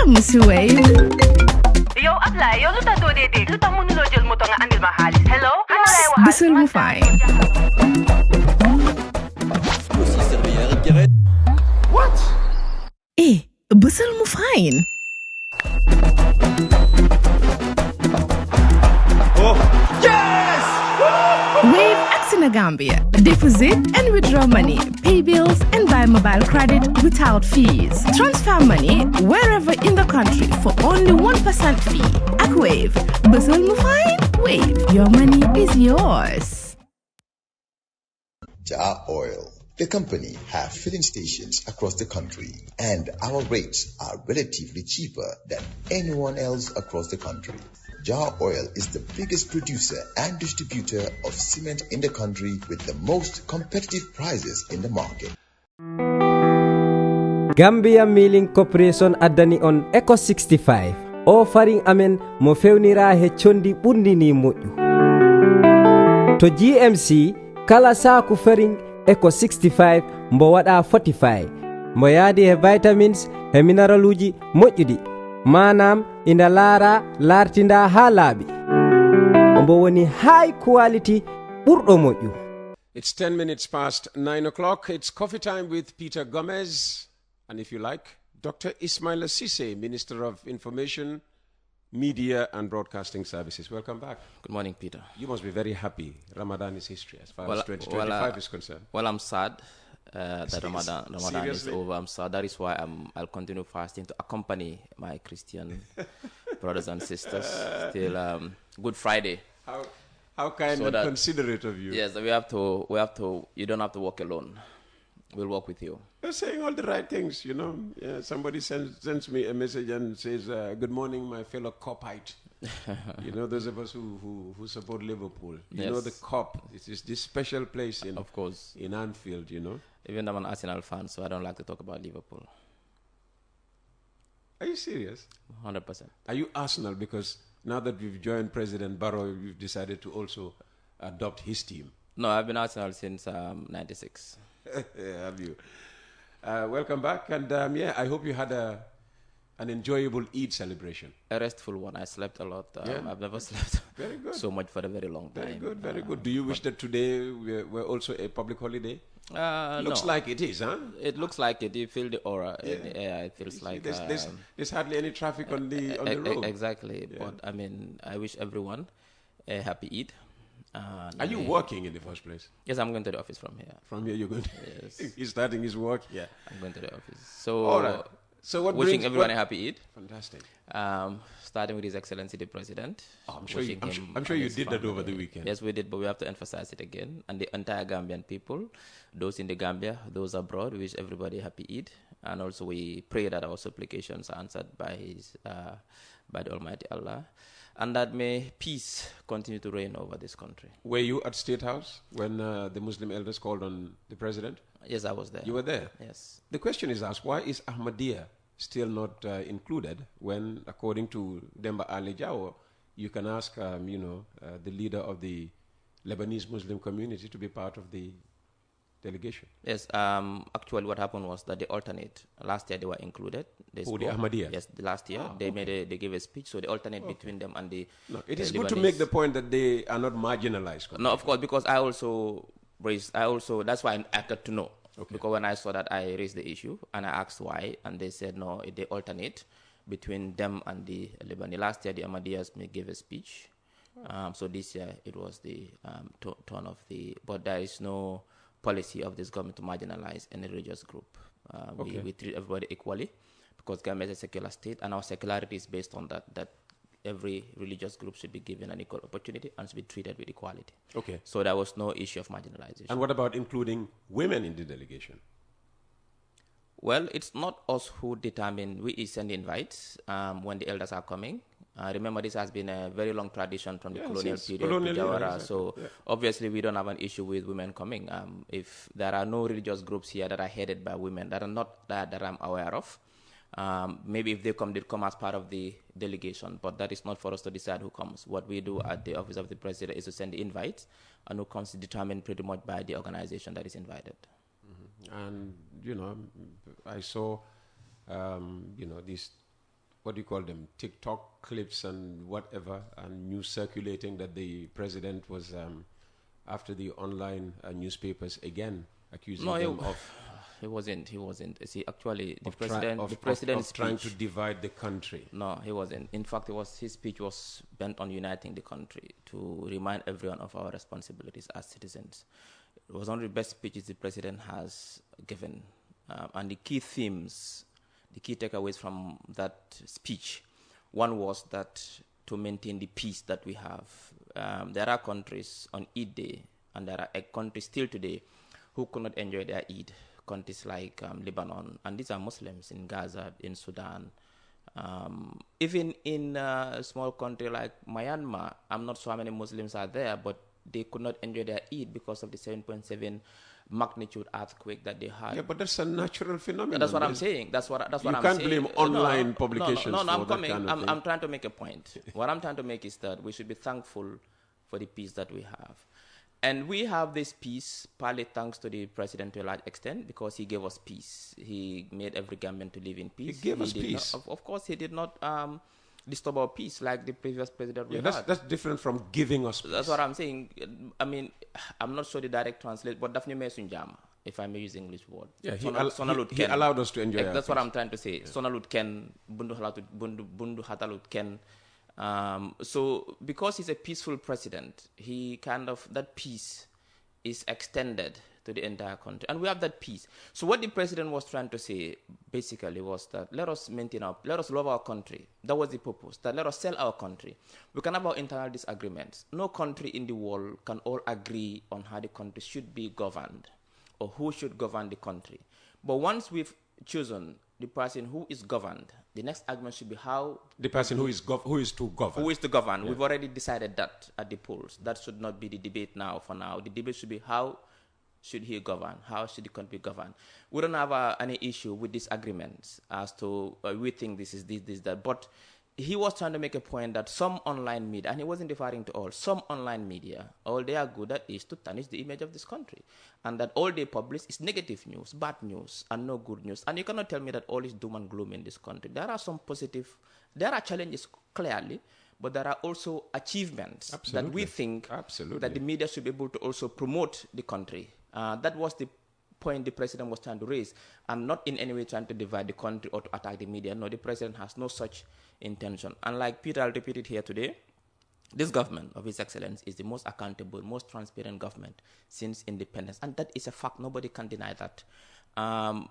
Monsieur Wave. Yo, apply. Yo, luta do de. Luta mënuloo jël moto nga andil ma xaalis. Hello? Bësal mu fay. What? Bësal mu fine. Oh, yes! Wave acts in Gambia. Deposit and withdraw money, pay bills, and buy mobile credit without fees. Transfer money wherever in the country for only 1% fee. At Wave, Bësal mu fine. Wave, your money is yours. Jar Oil. The company have filling stations across the country, and our rates are relatively cheaper than anyone else across the country. Jar Oil is the biggest producer and distributor of cement in the country with the most competitive prices in the market. Gambia Milling Corporation addani on Eco 65 offering amen mo fewnira he chondi ɓurdini moƴƴu. To GMC kala saku fering Eco 65 mbo waɗa 45 mbo yaadi he vitamins he mineraluji moƴƴuɗi manam ina laara lartinda ha laaɓi mbo woni high quality ɓurɗo moƴƴu. It's 10 minutes past 9 o'clock. It's coffee time with Peter Gomez. And if you like, Dr. Ismaila Ceesay, Minister of Information, Media and Broadcasting Services. Welcome back. Good morning, Peter. You must be very happy. Ramadan is history as far as 2025 is concerned. Well, I'm sad that Ramadan is over. I'm sad. That is why I'll continue fasting to accompany my Christian brothers and sisters till Good Friday. How kind so and that, considerate of you. Yes, we have to. You don't have to walk alone. We'll walk with you. You're saying all the right things, you know. Somebody sends me a message and says, good morning, my fellow copite. You know, those of us who support Liverpool. You know the Cop. It is this special place of course, in Anfield, you know. Even though I'm an Arsenal fan, so I don't like to talk about Liverpool. Are you serious? 100%. Are you Arsenal because now that we've joined President Barrow, you've decided to also adopt his team? No, I've been Arsenal since 96. Have you? Welcome back, and I hope you had an enjoyable Eid celebration. A restful one. I slept a lot. I've never slept very good. So much for a very long time. Very good, very good. Do you wish that today were also a public holiday? Looks like it is, huh? It looks like it. You feel the aura in the air. It feels like there's hardly any traffic on the road. Exactly. Yeah. But I mean, I wish everyone a happy Eid. Are you working in the first place? Yes, I'm going to the office from here. From here, you're going to... Yes. He's starting his work here. I'm going to the office. So, all right. So what wishing everyone a happy Eid. Fantastic. Starting with His Excellency the President. I'm sure you did that over the weekend. Yes, we did, but we have to emphasize it again. And the entire Gambian people, those in the Gambia, those abroad, we wish everybody a happy Eid. And also we pray that our supplications are answered by the Almighty Allah. And that may peace continue to reign over this country. Were you at State House when the Muslim elders called on the president? Yes, I was there. You were there? Yes. The question is asked, why is Ahmadiyya still not included when, according to Demba Ali Jawo, you can ask, the leader of the Lebanese Muslim community to be part of the delegation? Yes, actually what happened was that they alternate. Last year they were included. The Ahmadiyya? Yes, the last year they gave a speech, so they alternate between them and the No, it is good to make the point that they are not marginalized. No, of course, because that's why I got to know. Okay. Because when I saw that, I raised the issue and I asked why, and they said no, they alternate between them and the Lebanese. Last year the Ahmadiyyas gave a speech, so this year it was the turn of the. But there is no policy of this government to marginalize any religious group. We treat everybody equally because Gambia is a secular state, and our secularity is based on that every religious group should be given an equal opportunity and should be treated with equality. Okay. So there was no issue of marginalization. And what about including women in the delegation? Well, it's not us who determine. We send invites when the elders are coming. Remember, this has been a very long tradition from the colonial period to Jawara. Exactly. So obviously, we don't have an issue with women coming. If there are no religious groups here that are headed by women, that are not that I'm aware of, maybe if they come as part of the delegation. But that is not for us to decide who comes. What we do at the office of the president is to send the invites, and who comes is determined pretty much by the organization that is invited. Mm-hmm. And I saw, this what do you call them, TikTok clips and whatever, and news circulating that the president was after the online newspapers again accusing them of. He wasn't. See, actually, the president's trying to divide the country. No, he wasn't. In fact, his speech was bent on uniting the country to remind everyone of our responsibilities as citizens. It was one of the best speeches the president has given, and the key themes, the key takeaways from that speech, one was that to maintain the peace that we have. There are countries on Eid Day, and there are countries still today who could not enjoy their Eid. Countries like Lebanon, and these are Muslims in Gaza, in Sudan. Even in a small country like Myanmar, I'm not sure how many Muslims are there, but they could not enjoy their Eid because of the 7.7 magnitude earthquake that they had. Yeah, but that's a natural phenomenon. That's what I'm saying. That's what I'm saying. You can't blame online publications No, for I'm that coming. kind of thing. I'm trying to make a point. What I'm trying to make is that we should be thankful for the peace that we have. And we have this peace partly thanks to the president to a large extent because he gave us peace. He made every Gambian to live in peace. He gave us peace. Of course, he did not disturb our peace like the previous president we had. That's different from giving us peace. That's what I'm saying. I mean, I'm not sure the direct translate, but Daphne Mesunjama, if I may use English word. Yeah, he allowed us to enjoy our That's what peace. I'm trying to say. Sonalut Ken, Bundu Hatalut Ken. So because he's a peaceful president, he that peace is extended to the entire country. And we have that peace. So what the president was trying to say basically was that let us love our country. That was the purpose, that let us sell our country. We can have our internal disagreements. No country in the world can all agree on how the country should be governed or who should govern the country. But once we've chosen the person who is governed, the next argument should be how... The person who is to govern. Who is to govern. Yeah. We've already decided that at the polls. That should not be the debate now for now. The debate should be how should he govern? How should the country govern? We don't have any issue with disagreements as to we think this is this, that. But he was trying to make a point that some online media, and he wasn't referring to all, some online media, all they are good at is to tarnish the image of this country. And that all they publish is negative news, bad news, and no good news. And you cannot tell me that all is doom and gloom in this country. There are some there are challenges clearly, but there are also achievements that we think that the media should be able to also promote the country. That was the point the president was trying to raise, and not in any way trying to divide the country or to attack the media. No, the president has no such intention. And like Peter, I'll repeat it here today, this government of His Excellency is the most accountable, most transparent government since independence. And that is a fact. Nobody can deny that. And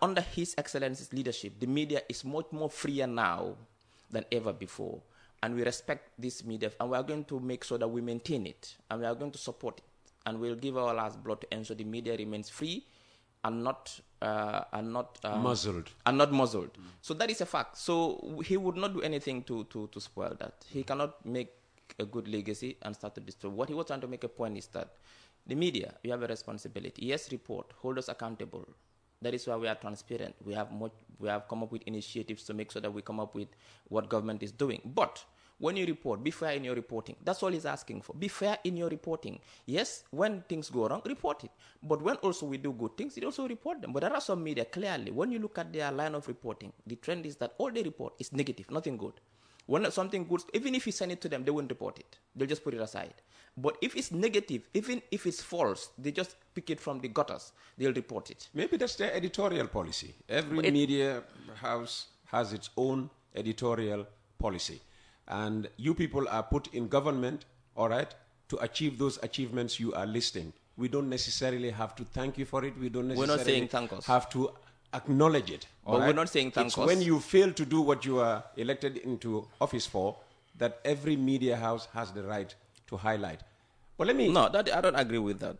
under His Excellency's leadership, the media is much more freer now than ever before. And we respect this media, and we are going to make sure that we maintain it, and we are going to support it. And we'll give our last blood to ensure the media remains free and not muzzled. And not muzzled. So that is a fact. So he would not do anything to spoil that. He cannot make a good legacy and start to destroy. What he was trying to make a point is that the media, you have a responsibility. Yes, report, hold us accountable. That is why we are transparent. We have come up with initiatives to make sure that we come up with what government is doing. But when you report, be fair in your reporting. That's all he's asking for. Be fair in your reporting. Yes, when things go wrong, report it. But when also we do good things, it also report them. But there are some media, clearly, when you look at their line of reporting, the trend is that all they report is negative, nothing good. When something good, even if you send it to them, they won't report it. They'll just put it aside. But if it's negative, even if it's false, they just pick it from the gutters. They'll report it. Maybe that's their editorial policy. Every media house has its own editorial policy. And you people are put in government, all right, to achieve those achievements you are listing. We don't necessarily have to thank you for it. We don't necessarily We're not saying thank us. Have to acknowledge it. But we're not saying thank us. It's when you fail to do what you are elected into office for that every media house has the right to highlight. But let me... No, I don't agree with that.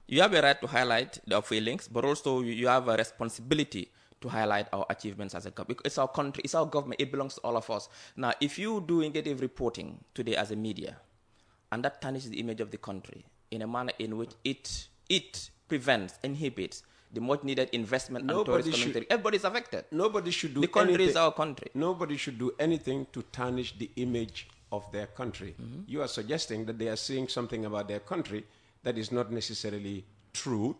You have a right to highlight the failings, but also you have a responsibility to highlight our achievements as a government. It's our country, it's our government, it belongs to all of us. Now, if you do negative reporting today as a media, and that tarnishes the image of the country in a manner in which it prevents, inhibits the much needed investment and tourist community, everybody's affected. Nobody should do the country anything, is our country. Nobody should do anything to tarnish the image of their country. Mm-hmm. You are suggesting that they are saying something about their country that is not necessarily true,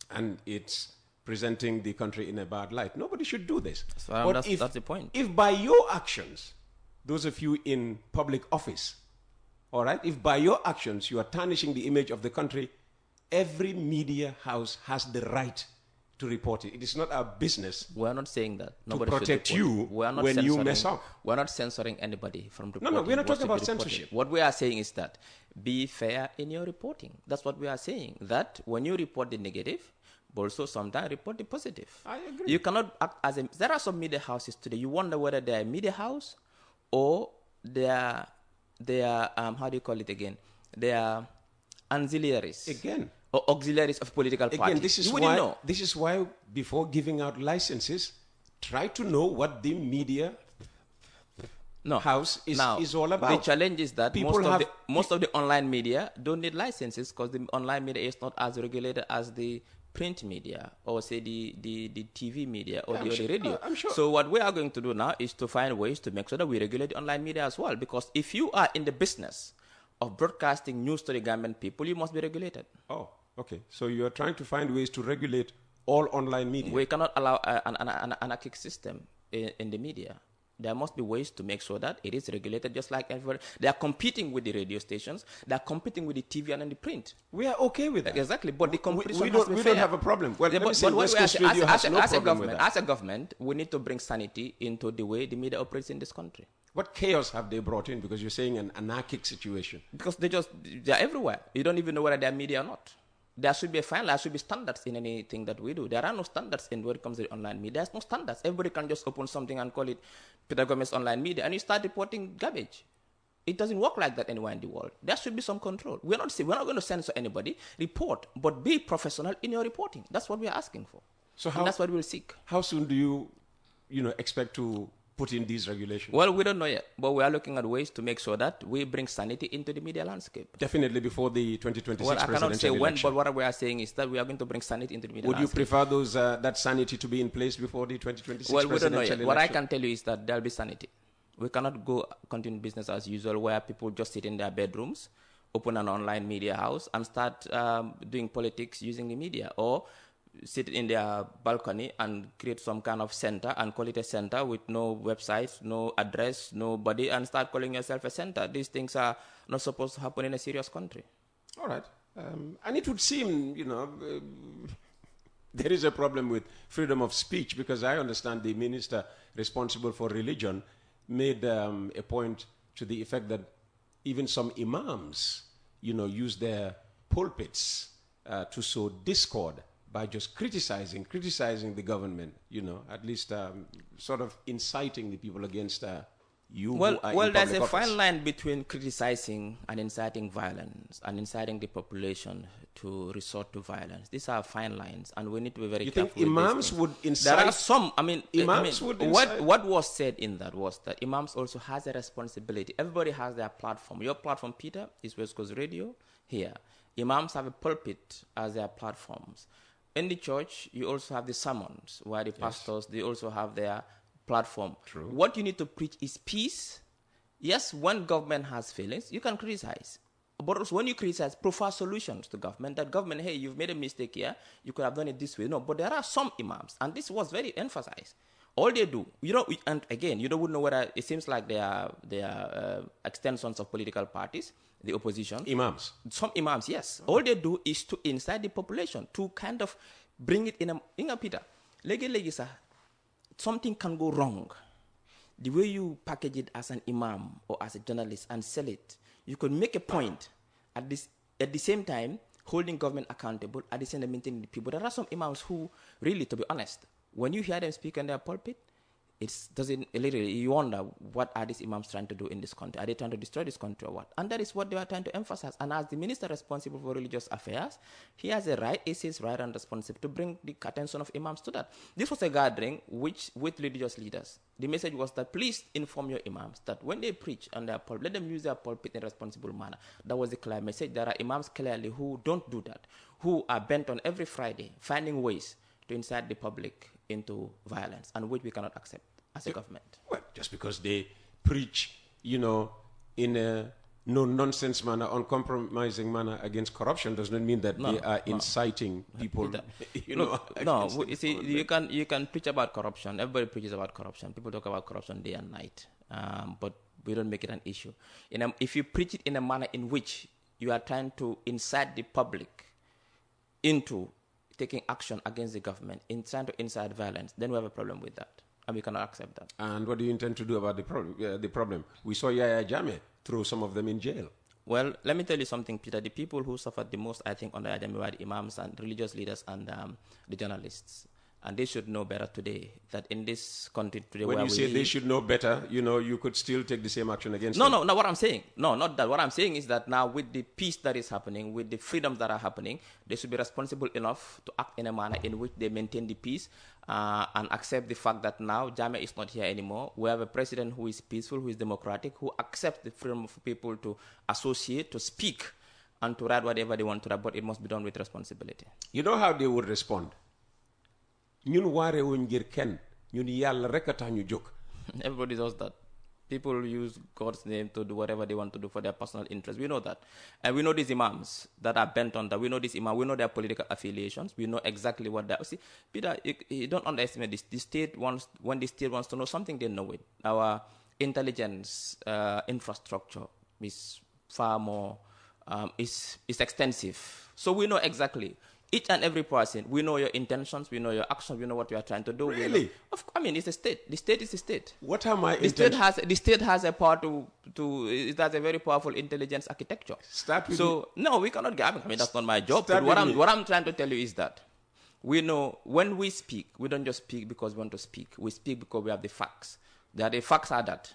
and it's presenting the country in a bad light. Nobody should do this. So that's the point. If by your actions, those of you in public office, all right, if by your actions you are tarnishing the image of the country, every media house has the right to report it. It is not our business. We're not saying that. Nobody to protect you when you mess up. We're not censoring anybody from reporting. No, we're not talking about censorship. What we are saying is that be fair in your reporting. That's what we are saying. That when you report the negative, but also sometimes report the positive. I agree. You cannot act as a... There are some media houses today. You wonder whether they're a media house or they are how do you call it again? They are ancillaries. Again. Or auxiliaries of political parties. Again, this is why before giving out licenses, try to know what the media house is all about. The challenge is that most of the online media don't need licenses because the online media is not as regulated as the print media or say the TV media or the radio. I'm sure. So what we are going to do now is to find ways to make sure that we regulate the online media as well, because if you are in the business of broadcasting news to the government people, you must be regulated. Oh, okay. So you are trying to find ways to regulate all online media. We cannot allow an anarchic system in the media. There must be ways to make sure that it is regulated just like everybody. They are competing with the radio stations. They are competing with the TV and the print. We are okay with that. Exactly. But the competition we don't have a problem. Well, let me say, West Coast Radio has no problem with that. As a government, we need to bring sanity into the way the media operates in this country. What chaos have they brought in? Because you're saying an anarchic situation. Because they're everywhere. You don't even know whether they're media or not. There should be there should be standards in anything that we do. There are no standards when it comes to the online media. There's no standards. Everybody can just open something and call it Peter Gomez online media, and you start reporting garbage. It doesn't work like that anywhere in the world. There should be some control. We're not going to censor anybody. Report, but be professional in your reporting. That's what we are asking for. And that's what we'll seek. How soon do you expect to put in these regulations? Well, we don't know yet, but we are looking at ways to make sure that we bring sanity into the media landscape. Definitely before the 2026 presidential election. I cannot say when, but what we are saying is that we are going to bring sanity into the media landscape. Would you prefer that sanity to be in place before the 2026 presidential election? Well, we don't know yet. What I can tell you is that there will be sanity. We cannot continue business as usual where people just sit in their bedrooms, open an online media house, and start doing politics using the media, or sit in their balcony and create some kind of center and call it a center with no website, no address, nobody, and start calling yourself a center. These things are not supposed to happen in a serious country. All right. And it would seem, there is a problem with freedom of speech, because I understand the minister responsible for religion made a point to the effect that even some imams, use their pulpits to sow discord by just criticizing the government, at least sort of inciting the people against you. Well, there's a fine line between criticizing and inciting violence and inciting the population to resort to violence. These are fine lines, and we need to be very careful. You think imams would incite? There are some. Imams would incite. What was said in that was that imams also has a responsibility. Everybody has their platform. Your platform, Peter, is West Coast Radio here. Imams have a pulpit as their platforms. In the church, you also have the sermons, where the pastors, they also have their platform. True. What you need to preach is peace. Yes, when government has failings, you can criticize. But also when you criticize, prefer solutions to government. That government, hey, you've made a mistake here. You could have done it this way. No, but there are some imams, and this was very emphasized. All they do, and again, you don't know whether it seems like they are extensions of political parties, the opposition. Imams. Some imams, yes. All they do is to incite the population, to kind of bring it in a Peter. Legi sir, something can go wrong. The way you package it as an imam or as a journalist and sell it, you could make a point at the same time holding government accountable, at the same time maintaining the people. There are some imams who, really, to be honest, when you hear them speak in their pulpit, you wonder, what are these imams trying to do in this country? Are they trying to destroy this country or what? And that is what they are trying to emphasize. And as the minister responsible for religious affairs, he has a right, it's his right and responsibility to bring the attention of imams to that. This was a gathering with religious leaders. The message was that please inform your imams that when they preach on their pulpit, let them use their pulpit in a responsible manner. That was the clear message. There are imams clearly who don't do that, who are bent on every Friday finding ways to incite the public into violence, and which we cannot accept as a government. Well, just because they preach, in a no-nonsense manner, uncompromising manner against corruption does not mean that they are inciting people. You see, you can preach about corruption. Everybody preaches about corruption. People talk about corruption day and night, but we don't make it an issue. If you preach it in a manner in which you are trying to incite the public into taking action against the government, trying to incite violence, then we have a problem with that, and we cannot accept that. And what do you intend to do about the problem? We saw Yahya Jammeh throw some of them in jail. Well, let me tell you something, Peter. The people who suffered the most, I think, under Yahya Jammeh were the Imams and religious leaders and the journalists. And they should know better today that in this country today, when you say they should know better, you could still take the same action against them. No, what I'm saying, not that. What I'm saying is that now with the peace that is happening, with the freedoms that are happening, they should be responsible enough to act in a manner in which they maintain the peace and accept the fact that now Jammeh is not here anymore. We have a president who is peaceful, who is democratic, who accepts the freedom of people to associate, to speak, and to write whatever they want to write, but it must be done with responsibility. You know how they would respond? Everybody does that. People use God's name to do whatever they want to do for their personal interest. We know that. And we know these imams that are bent on that. We know these imams. We know their political affiliations. We know exactly what they are. See, Peter, you don't underestimate this. When the state wants to know something, they know it. Our intelligence infrastructure is far more, is extensive. So we know exactly. Each and every person, we know your intentions, we know your actions, we know what you are trying to do. Really? It's a state. The state is a state. What are my intentions? The state has a part it has a very powerful intelligence architecture. No, we cannot get, that's not my job. But what I'm trying to tell you is that we know when we speak, we don't just speak because we want to speak. We speak because we have the facts. The facts are that,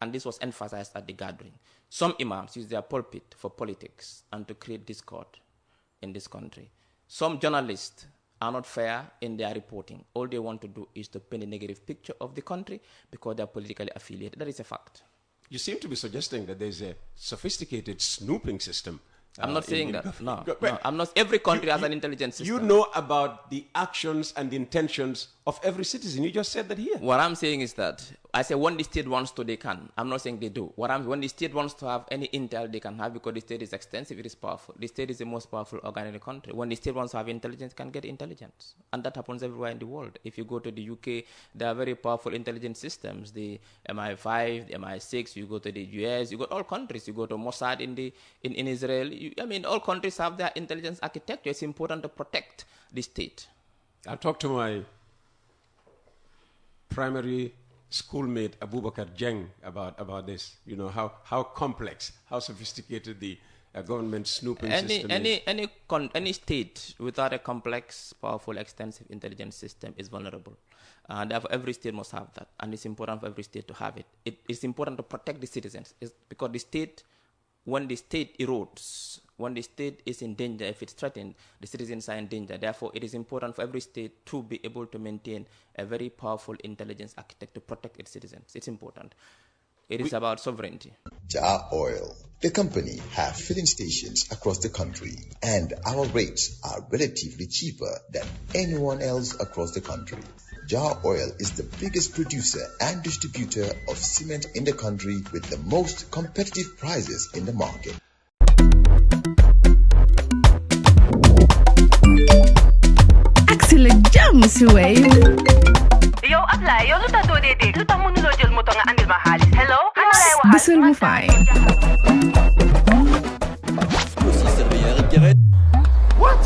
and this was emphasized at the gathering. Some imams use their pulpit for politics and to create discord in this country. Some journalists are not fair in their reporting. All they want to do is to paint a negative picture of the country because they are politically affiliated. That is a fact. You seem to be suggesting that there's a sophisticated snooping system. I'm not saying that. No, I'm not. Every country has an intelligence system. You know about the actions and the intentions of every citizen. You just said that here. What I'm saying is that I say when the state wants to, they can. I'm not saying they do. When the state wants to have any intel, they can have because the state is extensive, it is powerful. The state is the most powerful organ in the country. When the state wants to have intelligence, it can get intelligence. And that happens everywhere in the world. If you go to the UK, there are very powerful intelligence systems. The MI5, the MI6, you go to the US, you go to all countries. You go to Mossad in Israel. All countries have their intelligence architecture. It's important to protect the state. I talked to my primary schoolmate Abubakar Jeng about this. How complex, how sophisticated the government snooping system is. Any state without a complex, powerful, extensive intelligence system is vulnerable. Therefore, every state must have that, and it's important for every state to have it. It's important to protect the citizens, because the state, when the state erodes, when the state is in danger, if it's threatened, the citizens are in danger. Therefore, it is important for every state to be able to maintain a very powerful intelligence architect to protect its citizens. It's important. It is about sovereignty. Jar Oil, the company, have filling stations across the country, and our rates are relatively cheaper than anyone else across the country. Jar Oil is the biggest producer and distributor of cement in the country with the most competitive prices in the market. Excellent jam, Wave. Yo, apply. Yo, luta to dede. Luta mo nulo jël moto nga andil ma xaalis. Hello? Busel mu fine. What?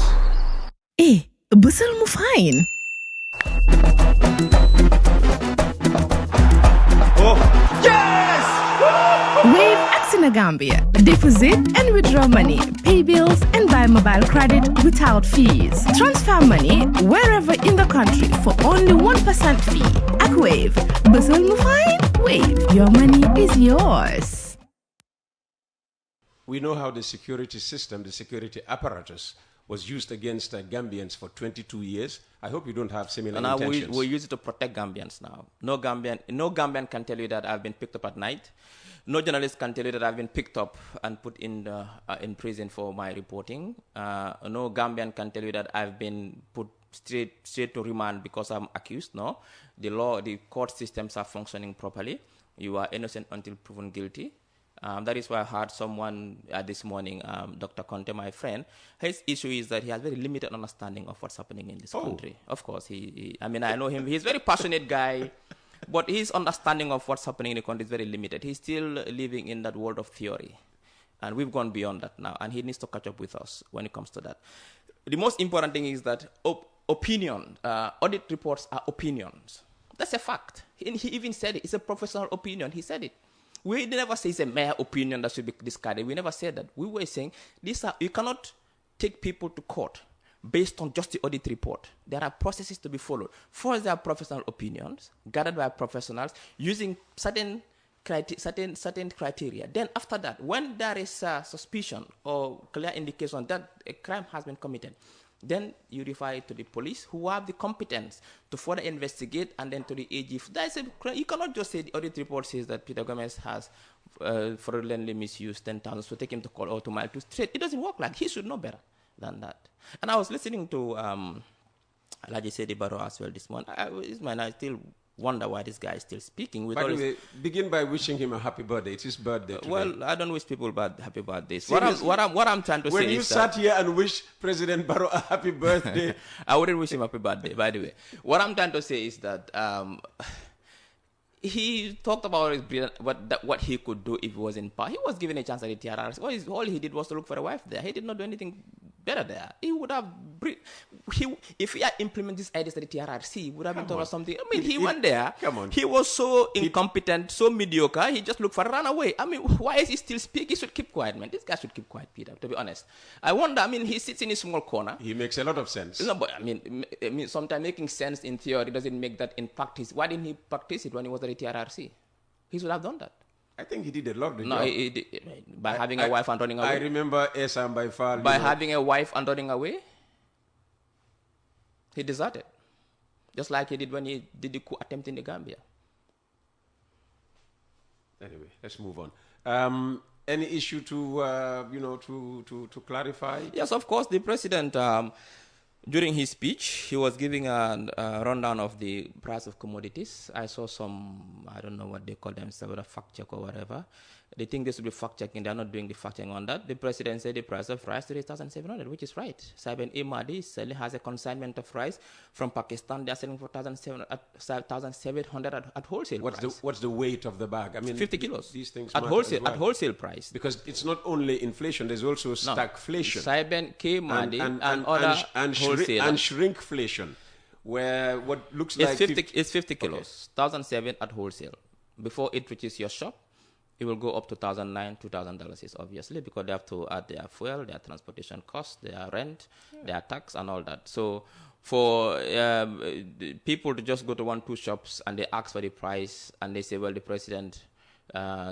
Busel mu fine. Oh, yes! Wave Gambia. Deposit and withdraw money, pay bills and buy mobile credit without fees. Transfer money wherever in the country for only 1% fee. At Wave, Busel mu fine? Wave, your money is yours. We know how the security system, the security apparatus, was used against Gambians for 22 years. I hope you don't have similar intentions. We use it to protect Gambians now. No Gambian can tell you that I've been picked up at night. No journalist can tell you that I've been picked up and put in prison for my reporting. No Gambian can tell you that I've been put straight to remand because I'm accused. No, the court systems are functioning properly. You are innocent until proven guilty. That is why I heard someone this morning, Dr. Conte, my friend, his issue is that he has very limited understanding of what's happening in this country. Of course, I know him. He's a very passionate guy, but his understanding of what's happening in the country is very limited. He's still living in that world of theory. And we've gone beyond that now, and he needs to catch up with us when it comes to that. The most important thing is that audit reports are opinions. That's a fact. And he even said it. It's a professional opinion. He said it. We never say it's a mere opinion that should be discarded. We never said that. We were saying you cannot take people to court based on just the audit report. There are processes to be followed. First, there are professional opinions gathered by professionals using certain criteria. Then after that, when there is a suspicion or clear indication that a crime has been committed, then you refer it to the police, who have the competence to further investigate, and then to the AG. You cannot just say the audit report says that Peter Gomez has fraudulently misused 10,000, so take him to court or to mile to straight. It doesn't work like. He should know better than that. And I was listening to Alhaji Sedi Barrow as well this morning. I still wonder why this guy is still speaking. By the way, begin by wishing him a happy birthday. It's his birthday today. Well, I don't wish people happy birthdays. What I'm trying to say is when you sat here and wish President Barrow a happy birthday, I wouldn't wish him a happy birthday. By the way, what I'm trying to say is that he talked about what he could do if he was in power. He was given a chance at the TRRC. All he did was to look for a wife there. He did not do anything better there. He would have, if he had implemented these ideas at the TRRC, he would have been told something. I mean, he went there. He was so incompetent, so mediocre. He just looked for a runaway. I mean, why is he still speaking? He should keep quiet, man. This guy should keep quiet, Peter, to be honest. I wonder, he sits in his small corner. He makes a lot of sense. No, but I mean, sometimes making sense in theory doesn't make that in practice. Why didn't he practice it when he was at the TRRC? He should have done that. I think he did a lot of the job. He did, by having a wife and running away. I remember Esam by far. By having a wife and running away, he deserted. Just like he did when he did the coup attempt in the Gambia. Anyway, let's move on. Any issue to clarify? Yes, of course. The president, during his speech, he was giving a rundown of the price of commodities. I saw some, I don't know what they call them, a fact check or whatever. They think this will be fact checking. They're not doing the fact checking on that. The president said the price of rice is 3,700, which is right. Saben Imadi has a consignment of rice from Pakistan. They're selling for 1,700 at wholesale price. What's the weight of the bag? I mean, 50 kilos. These things at wholesale price. Because it's not only inflation. There's also stagflation. Saben Imadi and other wholesale and shrinkflation, where what looks like 50 kilos, 1,007 at wholesale. Before it reaches your shop, it will go up to $1,009, $2,000, obviously, because they have to add their fuel, their transportation costs, their rent, their tax, and all that. So for people to just go to 1-2 shops and they ask for the price and they say, well, the president's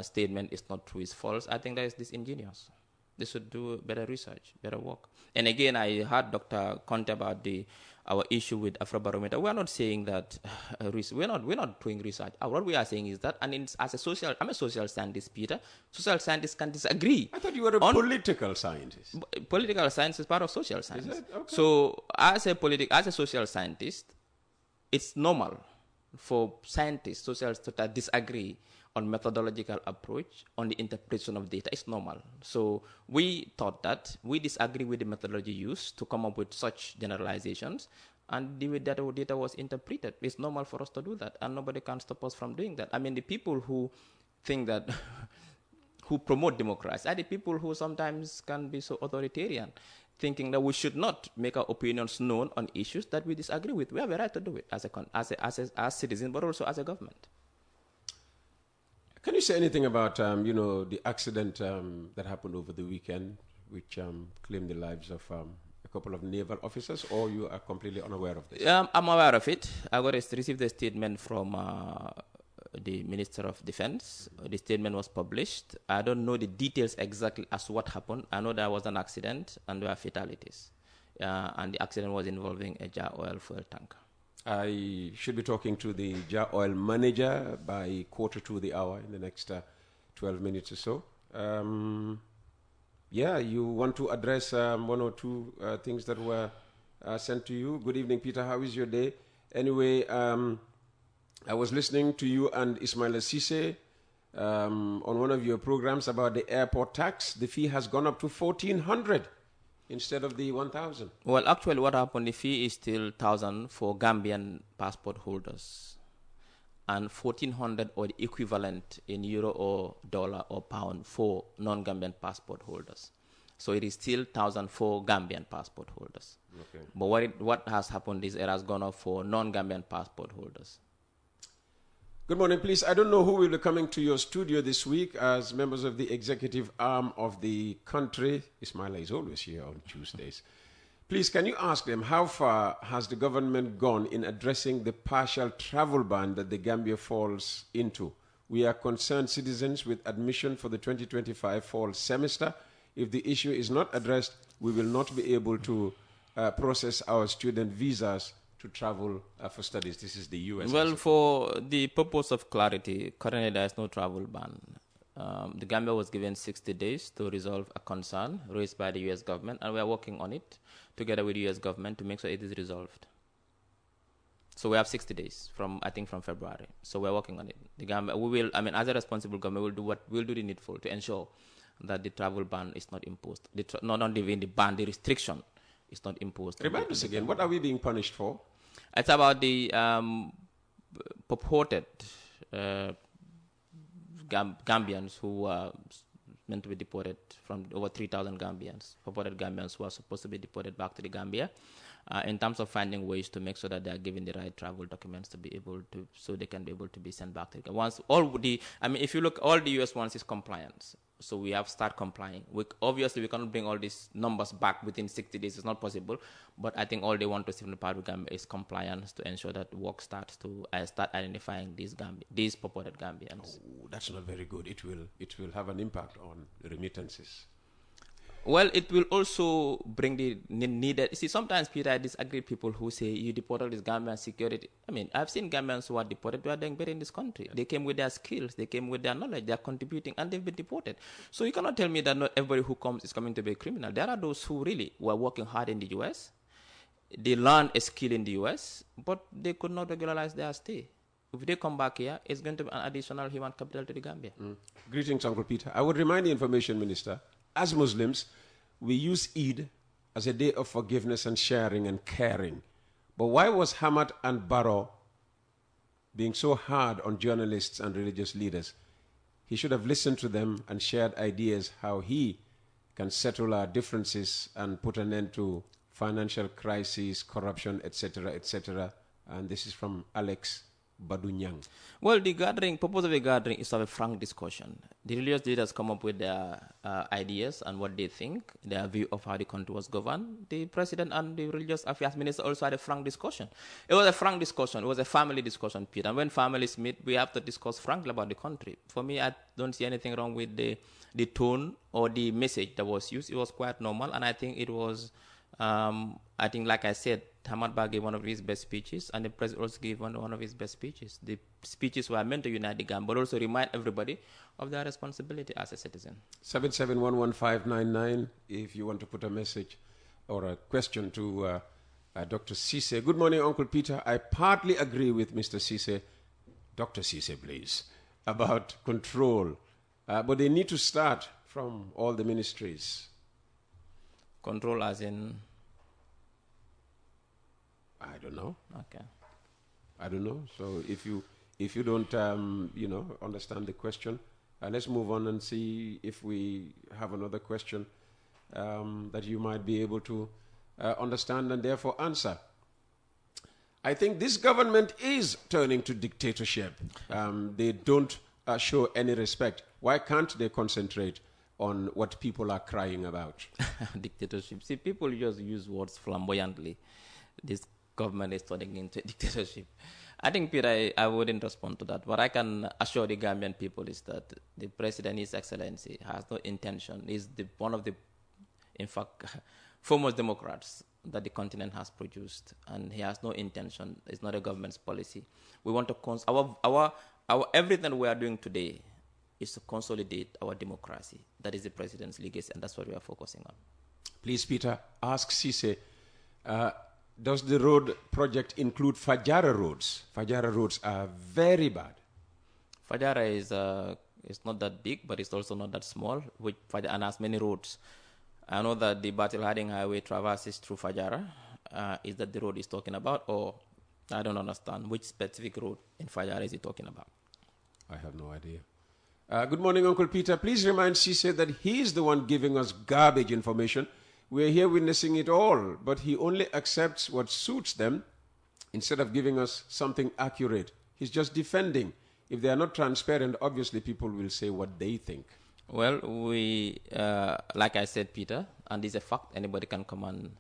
statement is not true, it's false, I think that is disingenuous. They should do better research, better work. And again, I heard Dr. Conte about our issue with Afrobarometer. We are not saying that we're not doing research. What we are saying is that, and I'm a social scientist, Peter. Social scientists can disagree. I thought you were a political scientist. Political science is part of social science. Is it? Okay. So as a social scientist, it's normal for scientists, socialists to disagree on methodological approach, on the interpretation of data. It's normal. So we thought that we disagree with the methodology used to come up with such generalizations, and the way that our data was interpreted. It's normal for us to do that, and nobody can stop us from doing that. I mean, the people who think that, who promote democracy, are the people who sometimes can be so authoritarian, thinking that we should not make our opinions known on issues that we disagree with. We have a right to do it as citizens, but also as a government. Can you say anything about, the accident that happened over the weekend, which claimed the lives of a couple of naval officers, or you are completely unaware of this? I'm aware of it. I received a statement from the Minister of Defense. The statement was published. I don't know the details exactly as to what happened. I know there was an accident and there were fatalities. And the accident was involving a jar oil fuel tanker. I should be talking to the jar oil manager by 1:45 in the next 12 minutes or so. You want to address one or two things that were sent to you. Good evening, Peter. How is your day? Anyway, I was listening to you and Ismaila Ceesay on one of your programs about the airport tax. The fee has gone up to 1,400 instead of the 1,000. Well, actually, what happened, the fee is still 1,000 for Gambian passport holders, and 1,400 or the equivalent in euro or dollar or pound for non-Gambian passport holders. So it is still 1,000 for Gambian passport holders. Okay. But what has happened is it has gone up for non-Gambian passport holders. Good morning, please. I don't know who will be coming to your studio this week as members of the executive arm of the country. Ismaila is always here on Tuesdays. Please, can you ask them how far has the government gone in addressing the partial travel ban that the Gambia falls into? We are concerned citizens with admission for the 2025 fall semester. If the issue is not addressed, we will not be able to process our student visas to travel for studies. This is the U.S. Well, for the purpose of clarity, currently there is no travel ban. The Gambia was given 60 days to resolve a concern raised by the U.S. government, and we are working on it together with the U.S. government to make sure it is resolved. So we have 60 days from February. So we're working on it. The Gambia, as a responsible government, we'll do the needful to ensure that the travel ban is not imposed. Not only the ban, the restriction is not imposed. Remind us again, what are we being punished for? It's about the purported Gambians who are meant to be deported, from over 3,000 Gambians, purported Gambians who are supposed to be deported back to the Gambia, in terms of finding ways to make sure that they are given the right travel documents to be able to, so they can be able to be sent back to the Gambia. If you look, all the US wants is compliance. So we have start complying. Obviously, we cannot bring all these numbers back within 60 days. It's not possible. But I think all they want to see from the part of Gambia is compliance to ensure that work starts to start identifying these purported Gambians. Oh, that's not very good. It will have an impact on remittances. Well, it will also bring the needed. See, sometimes, Peter, I disagree with people who say you deported this Gambian security. I've seen Gambians who are deported who are doing better in this country. Yeah. They came with their skills, they came with their knowledge, they are contributing, and they've been deported. So you cannot tell me that not everybody who comes is coming to be a criminal. There are those who really were working hard in the U.S., they learned a skill in the U.S., but they could not regularize their stay. If they come back here, it's going to be an additional human capital to the Gambia. Greetings, Uncle Peter. I would remind the Information Minister, as Muslims, we use Eid as a day of forgiveness and sharing and caring. But why was Hamad and Barrow being so hard on journalists and religious leaders? He should have listened to them and shared ideas how he can settle our differences and put an end to financial crises, corruption, etc., etc. And this is from Alex Badunyang. Well, the purpose of the gathering is to have a frank discussion. The religious leaders come up with their ideas and what they think, their view of how the country was governed. The president and the religious affairs minister also had a frank discussion. It was a frank discussion. It was a family discussion, Peter. And when families meet, we have to discuss frankly about the country. For me, I don't see anything wrong with the tone or the message that was used. It was quite normal, and I think it was, like I said, Hamad Bar gave one of his best speeches, and the president also gave one of his best speeches. The speeches were meant to unite the Gambia, but also remind everybody of their responsibility as a citizen. 7711599, if you want to put a message or a question to Dr. Ceesay. Good morning, Uncle Peter. I partly agree with Mr. Ceesay, Dr. Ceesay, please, about control. But they need to start from all the ministries. Control as in? I don't know. Okay. I don't know. So if you don't understand the question, let's move on and see if we have another question that you might be able to understand and therefore answer. I think this government is turning to dictatorship. They don't show any respect. Why can't they concentrate on what people are crying about? Dictatorship. See, people just use words flamboyantly. This government is turning into dictatorship. I think, Peter, I wouldn't respond to that. What I can assure the Gambian people is that the President, His Excellency, has no intention, is one of the, in fact, foremost Democrats that the continent has produced, and he has no intention. It's not a government's policy. We want to everything we are doing today is to consolidate our democracy. That is the President's legacy, and that's what we are focusing on. Please, Peter, ask Ceesay, does the road project include Fajara roads? Fajara roads are very bad. Fajara is a It's not that big, but it's also not that small, and has many roads. I know that the Battle Harding Highway traverses through Fajara. Is that the road he's talking about? Or I don't understand. Which specific road in Fajara is he talking about? I have no idea. Good morning, Uncle Peter. Please remind Ceesay that he is the one giving us garbage information. We're here witnessing it all, but he only accepts what suits them instead of giving us something accurate. He's just defending. If they are not transparent, obviously people will say what they think. Well, we, like I said, Peter, and it's a fact, anybody can come and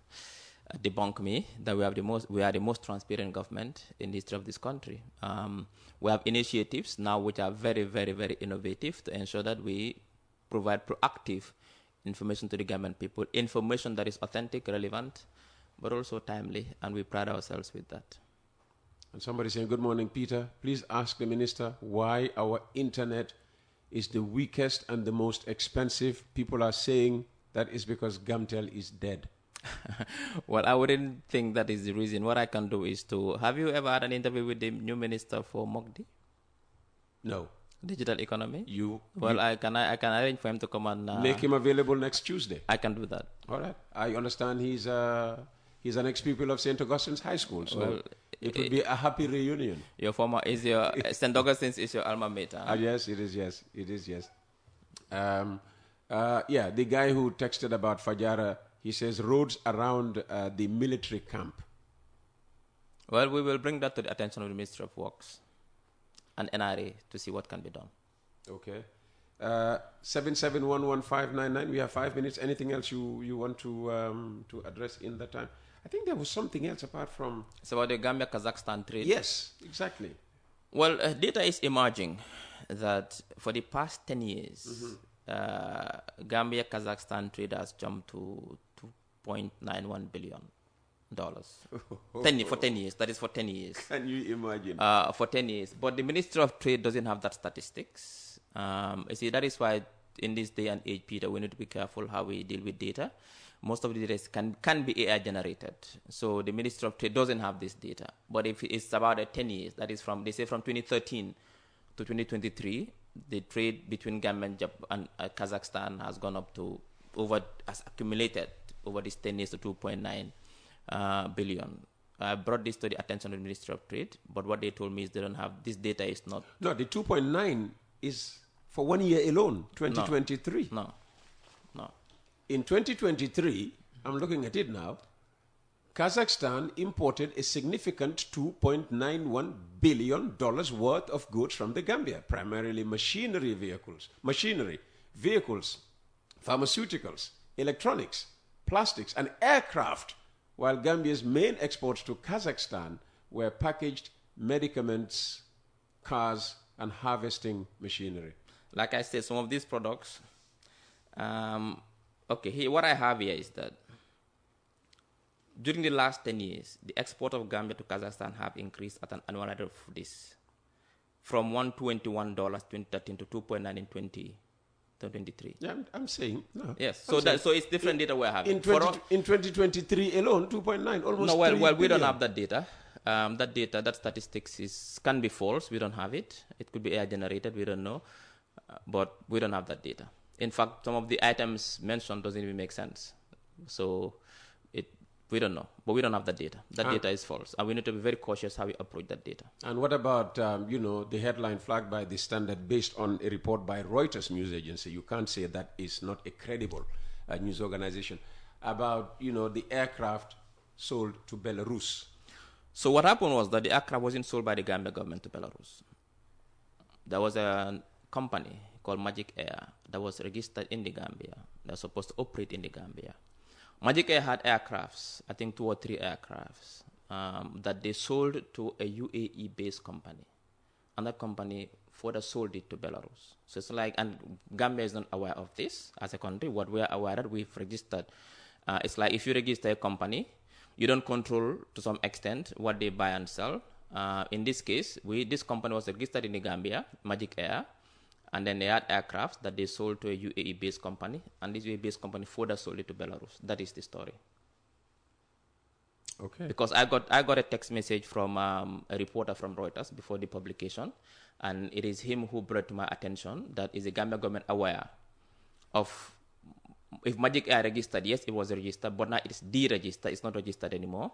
debunk me, that we are the most transparent government in the history of this country. We have initiatives now which are very, very, very innovative to ensure that we provide proactive information to the government people, information that is authentic, relevant, but also timely, and we pride ourselves with that. And somebody saying, good morning, Peter. Please ask the minister why our internet is the weakest and the most expensive. People are saying that is because Gamtel is dead. Well, I wouldn't think that is the reason. What I can do is have you ever had an interview with the new minister for Mogdi? No. Digital economy? I can arrange for him to come and... make him available next Tuesday. I can do that. All right. I understand he's an ex-pupil of St. Augustine's High School, so it would be a happy reunion. St. Augustine's is your alma mater. Huh? Yes, it is, yes. It is, yes. The guy who texted about Fajara, he says roads around the military camp. Well, we will bring that to the attention of the Ministry of Works and NRA to see what can be done. Okay. 7711599. We have 5 minutes. Anything else you want to address in that time? I think there was something else apart from... It's about the Gambia-Kazakhstan trade. Yes, exactly. Well, data is emerging that for the past 10 years, Gambia-Kazakhstan trade has jumped to $2.91 billion. For 10 years. That is for 10 years. Can you imagine? For 10 years. But the Ministry of Trade doesn't have that statistics. You see, that is why in this day and age, Peter, we need to be careful how we deal with data. Most of the data can be AI generated. So the Ministry of Trade doesn't have this data. But if it's about 10 years, that is from 2013 to 2023, the trade between Gambia and Kazakhstan has gone up to has accumulated over these 10 years to 2.9 billion. I brought this to the attention of the Ministry of Trade, but what they told me is they don't have, this data is not... No, the 2.9 is for 1 year alone, 2023. No. In 2023, I'm looking at it now, Kazakhstan imported a significant $2.91 billion worth of goods from the Gambia, primarily machinery, vehicles, pharmaceuticals, electronics, plastics, and aircraft, while Gambia's main exports to Kazakhstan were packaged medicaments, cars, and harvesting machinery. Like I said, some of these products... what I have here is that during the last 10 years, the export of Gambia to Kazakhstan have increased at an annual rate of this from $121 2013 to 2.9 in 2023. Yeah, I'm saying no. Yes, so it's different data we're having. In 2023 alone, 2.9, almost. No, well, we don't have that data. That statistics can be false. We don't have it. It could be AI generated. We don't know, but we don't have that data. In fact, some of the items mentioned doesn't even make sense. So we don't know, but we don't have that data. That data is false, and we need to be very cautious how we approach that data. And what about, the headline flagged by the Standard based on a report by Reuters news agency? You can't say that is not a credible news organization about, the aircraft sold to Belarus. So what happened was that the aircraft wasn't sold by the Gambia government to Belarus. There was a company called Magic Air that was registered in the Gambia. They're supposed to operate in the Gambia. Magic Air had aircrafts, I think 2 or 3 aircrafts, that they sold to a UAE-based company. And that company further sold it to Belarus. So it's like, and Gambia is not aware of this as a country. What we are aware that we've registered, it's like if you register a company, you don't control to some extent what they buy and sell. In this case, this company was registered in the Gambia, Magic Air, and then they had aircraft that they sold to a UAE-based company, and this UAE-based company further sold it to Belarus. That is the story. Okay. Because I got a text message from a reporter from Reuters before the publication, and it is him who brought to my attention that is the Gambia government aware of if Magic Air registered. Yes, it was registered, but now it's deregistered. It's not registered anymore.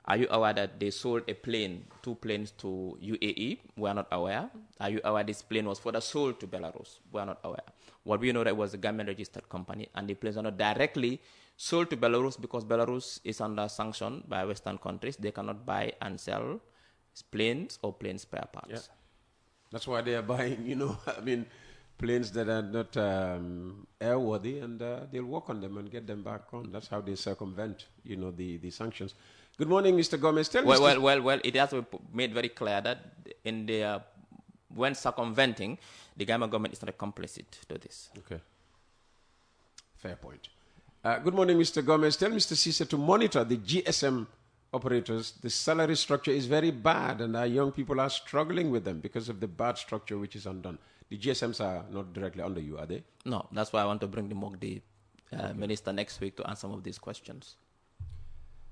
Are you aware that they sold a plane, 2 planes to UAE? We are not aware. Are you aware this plane was further sold to Belarus? We are not aware. What we know that it was a government-registered company, and the planes are not directly sold to Belarus because Belarus is under sanction by Western countries. They cannot buy and sell planes or plane spare parts. Yeah. That's why they are buying, planes that are not airworthy, and they'll work on them and get them back on. That's how they circumvent, the sanctions. Good morning, Mr. Gomez. Tell me. Well, it has been made very clear that when circumventing, the Gambia government is not complicit to this. Okay. Fair point. Good morning, Mr. Gomez. Tell Mr. Ceesay to monitor the GSM operators. The salary structure is very bad, and our young people are struggling with them because of the bad structure which is undone. The GSMs are not directly under you, are they? No, that's why I want to bring the minister next week to answer some of these questions.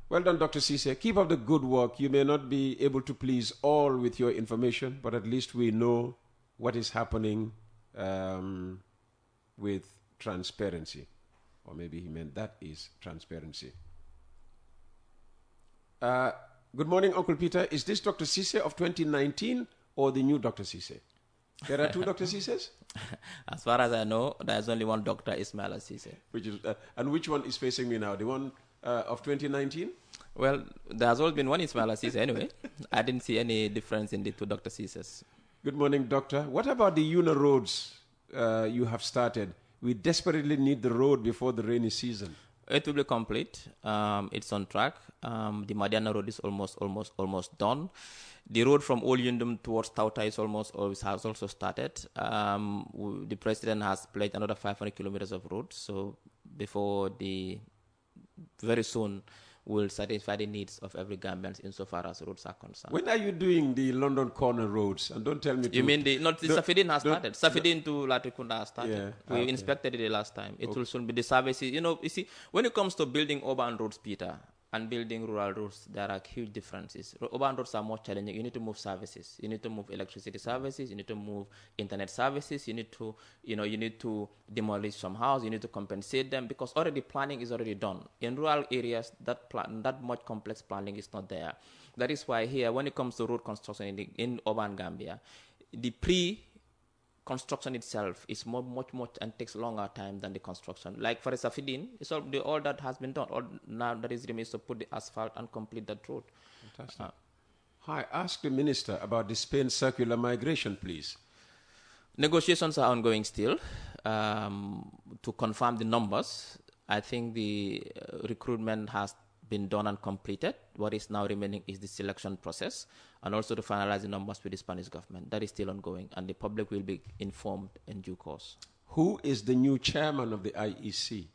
Well done, Dr. Ceesay. Keep up the good work. You may not be able to please all with your information, but at least we know what is happening with transparency. Or maybe he meant that is transparency. Good morning, Uncle Peter. Is this Dr. Ceesay of 2019 or the new Dr. Ceesay? There are 2 Dr. Ceesays? As far as I know, there's only one Dr. Ismaila Ceesay. And which one is facing me now? The one of 2019? Well, there's always been one Ismaila Ceesay anyway. I didn't see any difference in the 2 Dr. Ceesays. Good morning, Doctor. What about the UNA roads you have started? We desperately need the road before the rainy season. It will be complete. It's on track. The Madiana road is almost done. The road from Old Yundum towards Tauta has also started. The president has pledged another 500 kilometers of road. So very soon, we'll satisfy the needs of every Gambian insofar as roads are concerned. When are you doing the London Corner roads? And don't tell me You mean the Safedin has started. Safedin to Latrikunda has started. Yeah, we inspected it the last time. It will soon be the services. You see, when it comes to building urban roads, Peter, and building rural roads, there are huge differences. Urban roads are more challenging. You need to move services. You need to move electricity services. You need to move internet services. You need to demolish some houses. You need to compensate them because already planning is already done. In rural areas, that much complex planning is not there. That is why here, when it comes to road construction in urban Gambia, the construction itself is much and takes longer time than the construction. Like for Safedin, all that has been done. All now that is remains to put the asphalt and complete that road. Fantastic. Hi, ask the minister about the Spain circular migration, please. Negotiations are ongoing still to confirm the numbers. I think the recruitment has been done and completed. What is now remaining is the selection process and also to finalize the numbers with the Spanish government. That is still ongoing, and the public will be informed in due course. Who is the new chairman of the IEC?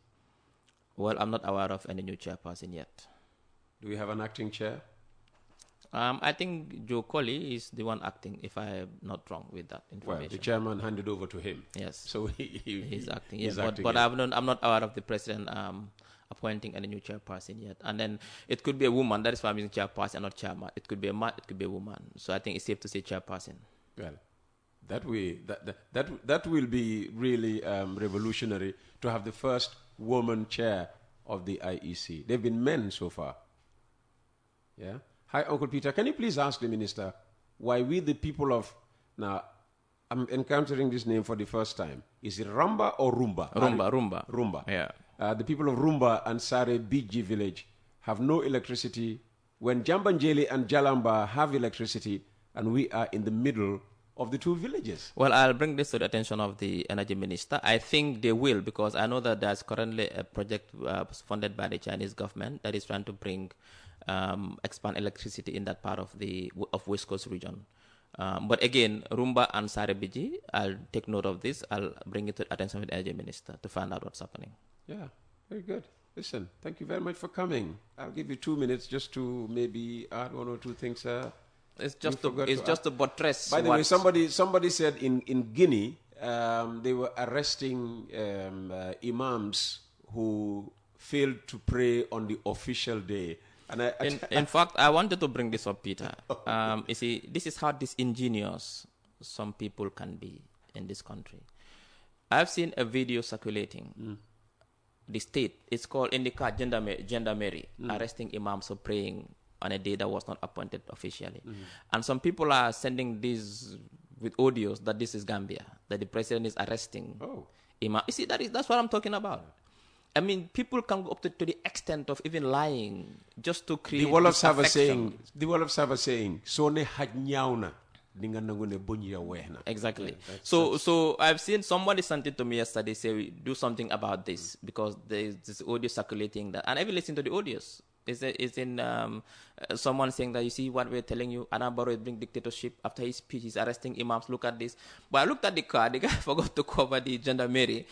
Well, I'm not aware of any new chairperson yet. Do we have an acting chair? I think Joe Colley is the one acting, if I'm not wrong with that information. Well, the chairman handed over to him. Yes. So he's acting. He's yes, acting, but I'm not aware of the president appointing any new chairperson yet. And then it could be a woman. That is why I'm using chairperson, not chairman. It could be a man. It could be a woman. So I think it's safe to say chairperson. Well, that will be really revolutionary to have the first woman chair of the IEC. They've been men so far. Yeah. Hi, Uncle Peter. Can you please ask the minister why we, the people of... Now, I'm encountering this name for the first time. Is it Ramba or Rumba? Rumba. Yeah. The people of Rumba and Sare Biji village have no electricity when Jambanjeli and Jalamba have electricity, and we are in the middle of the 2 villages. Well, I'll bring this to the attention of the energy minister. I think they will, because I know that there's currently a project funded by the Chinese government that is trying to bring expand electricity in that part of West Coast region. But again, Rumba and Sarebiji, I'll take note of this. I'll bring it to the attention of the energy minister to find out what's happening. Yeah, very good. Listen, thank you very much for coming. I'll give you 2 minutes just to maybe add 1 or 2 things. It's just to buttress. By the way, somebody said in Guinea they were arresting imams who failed to pray on the official day. And in fact, I wanted to bring this up, Peter. You see, this is how disingenuous some people can be in this country. I've seen a video circulating. The state, it's called in the car gendarmerie, arresting imams for praying on a day that was not appointed officially. And some people are sending these with audios that this is Gambia, that the president is arresting imam. You see, that's what I'm talking about. I mean, people can go up to the extent of even lying just to create the Wolofs have a saying, "So ne hajnyauna." Exactly. So I've seen somebody sent it to me yesterday, say do something about this because there's this audio circulating that, and I've listened to the audios. It's in someone saying that, you see what we're telling you, Adama Barrow is bringing dictatorship after his speech, he's arresting imams, look at this. But I looked at the car, the guy forgot to cover the gendarmerie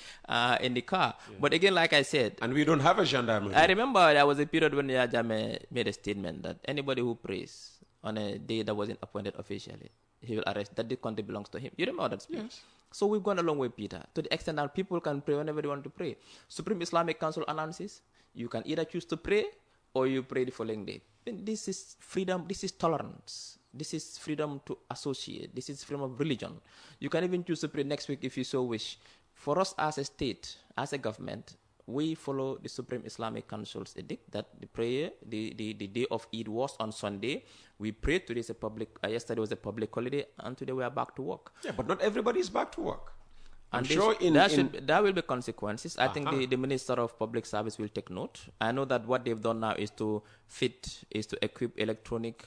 in the car. Yeah. But again, like I said, and we don't have a gendarmerie. I remember there was a period when Yahya made a statement that anybody who prays on a day that wasn't appointed officially, he will arrest, that the country belongs to him. You remember that speech? Yes. So we've gone a long way, Peter, to the extent that people can pray whenever they want to pray. Supreme Islamic Council announces you can either choose to pray or you pray the following day. This is freedom, this is tolerance, this is freedom to associate, this is freedom of religion. You can even choose to pray next week if you so wish. For us as a state, as a government, we follow the Supreme Islamic Council's edict that the prayer, the day of Eid was on Sunday. We prayed. Today is a public, yesterday was a public holiday, and today we are back to work. Yeah, but not everybody is back to work. And there will be consequences. I think the Minister of Public Service will take note. I know that what they've done now is to equip electronic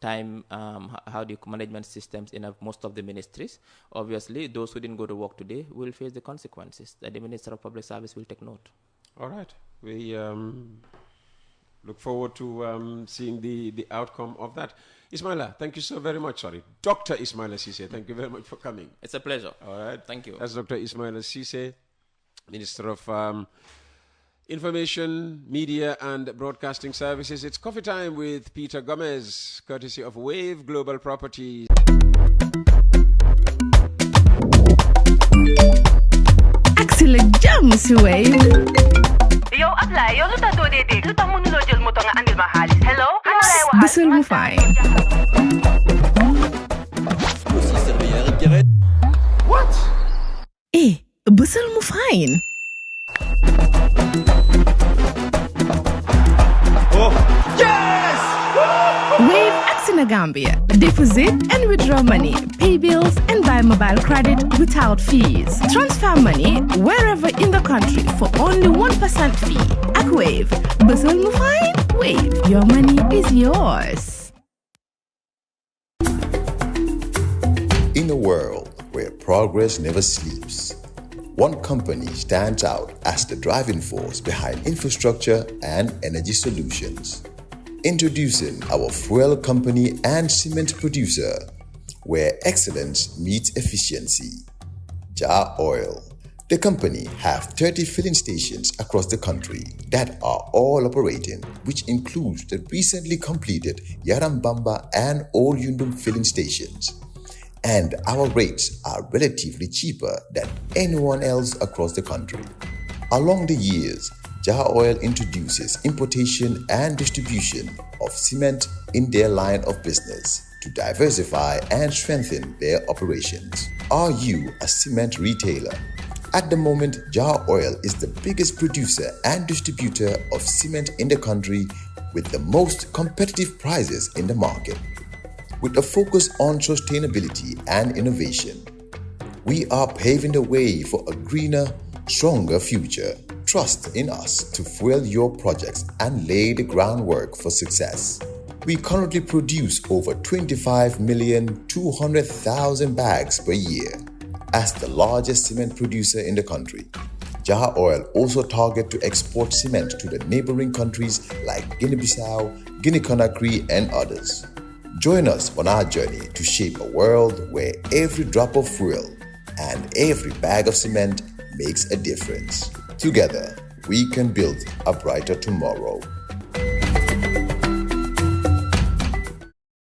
time, how the management systems in most of the ministries. Obviously, those who didn't go to work today will face the consequences. The Minister of Public Service will take note. All right. We look forward to seeing the outcome of that. Ismaila, thank you so very much. Dr. Ismaila Ceesay, thank you very much for coming. It's a pleasure. All right. Thank you. That's Dr. Ismaila Ceesay, Minister of Information, Media and Broadcasting Services. It's coffee time with Peter Gomez, courtesy of Wave Global Properties. Excellent jam, Wave. Yo, apply. Yo, luta do de. Luta mënulo jël moto nga andil ma xaalis. Hello? Busel mu fine. What? Busel mu fine. Oh, yes! Wave Actina Gambia. Deposit and withdraw money, pay bills and buy mobile credit without fees. Transfer money wherever in the country for only 1% fee. At Wave, Busel mu fine. Wave, your money is yours. In a world where progress never sleeps, one company stands out as the driving force behind infrastructure and energy solutions. Introducing our fuel company and cement producer, where excellence meets efficiency. Jar Oil. The company have 30 filling stations across the country that are all operating, which includes the recently completed Yarambamba and Old Yundum filling stations. And our rates are relatively cheaper than anyone else across the country. Along the years, Jar Oil introduces importation and distribution of cement in their line of business to diversify and strengthen their operations. Are you a cement retailer? At the moment, Jar Oil is the biggest producer and distributor of cement in the country with the most competitive prices in the market. With a focus on sustainability and innovation, we are paving the way for a greener, stronger future. Trust in us to fuel your projects and lay the groundwork for success. We currently produce over 25,200,000 bags per year. As the largest cement producer in the country, Jar Oil also targets to export cement to the neighboring countries like Guinea-Bissau, Guinea-Conakry, and others. Join us on our journey to shape a world where every drop of fuel and every bag of cement makes a difference. Together, we can build a brighter tomorrow.